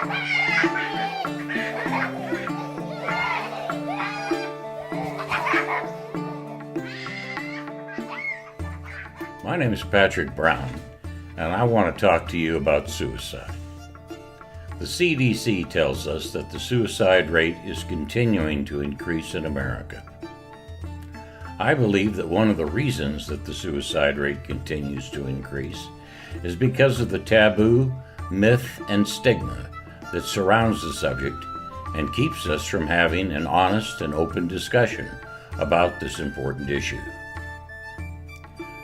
My name is Patrick Brown, and I want to talk to you about suicide. The CDC tells us that the suicide rate is continuing to increase in America. I believe that one of the reasons that the suicide rate continues to increase is because of the taboo, myth, and stigma that surrounds the subject and keeps us from having an honest and open discussion about this important issue.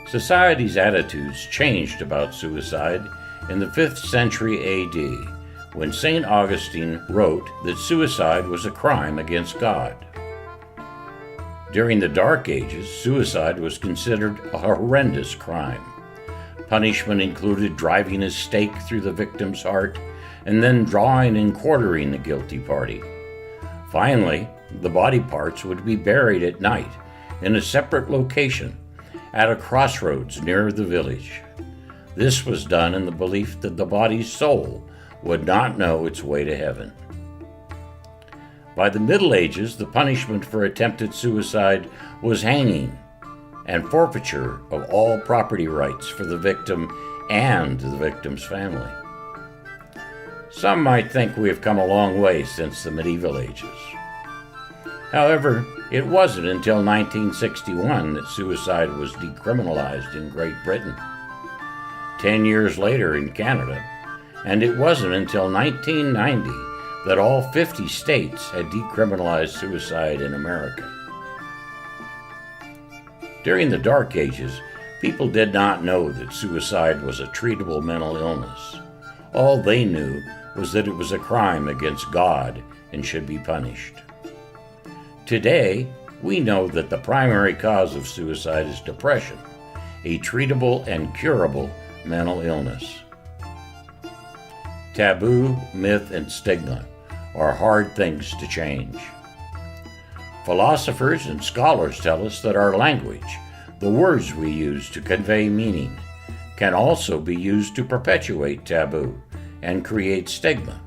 Society's attitudes changed about suicide in the 5th century AD, when St. Augustine wrote that suicide was a crime against God. During the Dark Ages, suicide was considered a horrendous crime. Punishment included driving a stake through the victim's heart and then drawing and quartering the guilty party. Finally, the body parts would be buried at night in a separate location at a crossroads near the village. This was done in the belief that the body's soul would not know its way to heaven. By the Middle Ages, the punishment for attempted suicide was hanging and forfeiture of all property rights for the victim and the victim's family. Some might think we have come a long way since the medieval ages. However, it wasn't until 1961 that suicide was decriminalized in Great Britain, 10 years later in Canada, and it wasn't until 1990 that all 50 states had decriminalized suicide in America. During the Dark Ages, people did not know that suicide was a treatable mental illness. All they knew was that it was a crime against God and should be punished. Today, we know that the primary cause of suicide is depression, a treatable and curable mental illness. Taboo, myth, and stigma are hard things to change. Philosophers and scholars tell us that our language, the words we use to convey meaning, can also be used to perpetuate taboo and create stigma.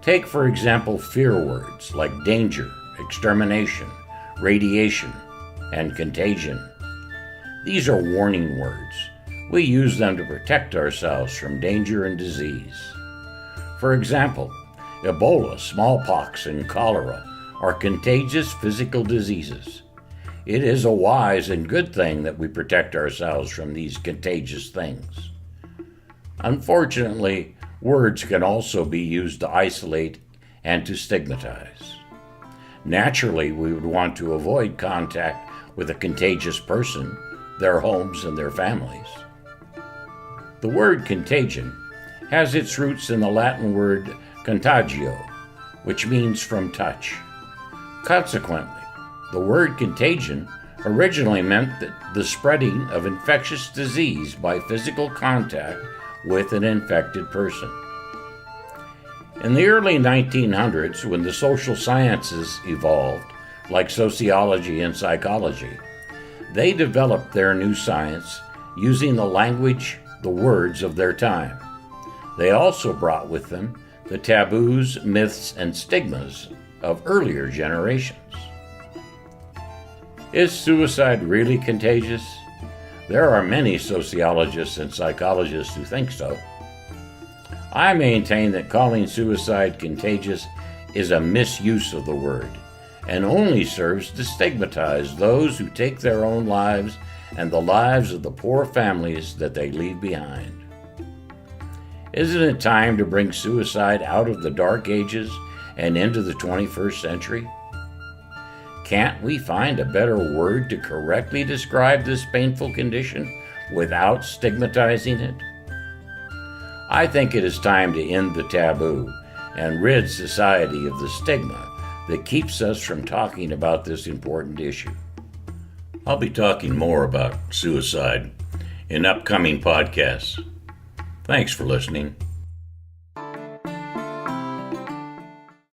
Take, for example, fear words like danger, extermination, radiation, and contagion. These are warning words. We use them to protect ourselves from danger and disease. For example, Ebola, smallpox, and cholera are contagious physical diseases. It is a wise and good thing that we protect ourselves from these contagious things. Unfortunately, words can also be used to isolate and to stigmatize. Naturally, we would want to avoid contact with a contagious person, their homes, and their families. The word contagion has its roots in the Latin word contagio, which means from touch. Consequently, the word contagion originally meant that the spreading of infectious disease by physical contact with an infected person. In the early 1900s, when the social sciences evolved, like sociology and psychology, they developed their new science using the language, the words of their time. They also brought with them the taboos, myths, and stigmas of earlier generations. Is suicide really contagious? There are many sociologists and psychologists who think so. I maintain that calling suicide contagious is a misuse of the word and only serves to stigmatize those who take their own lives and the lives of the poor families that they leave behind. Isn't it time to bring suicide out of the Dark Ages and into the 21st century? Can't we find a better word to correctly describe this painful condition without stigmatizing it? I think it is time to end the taboo and rid society of the stigma that keeps us from talking about this important issue. I'll be talking more about suicide in upcoming podcasts. Thanks for listening.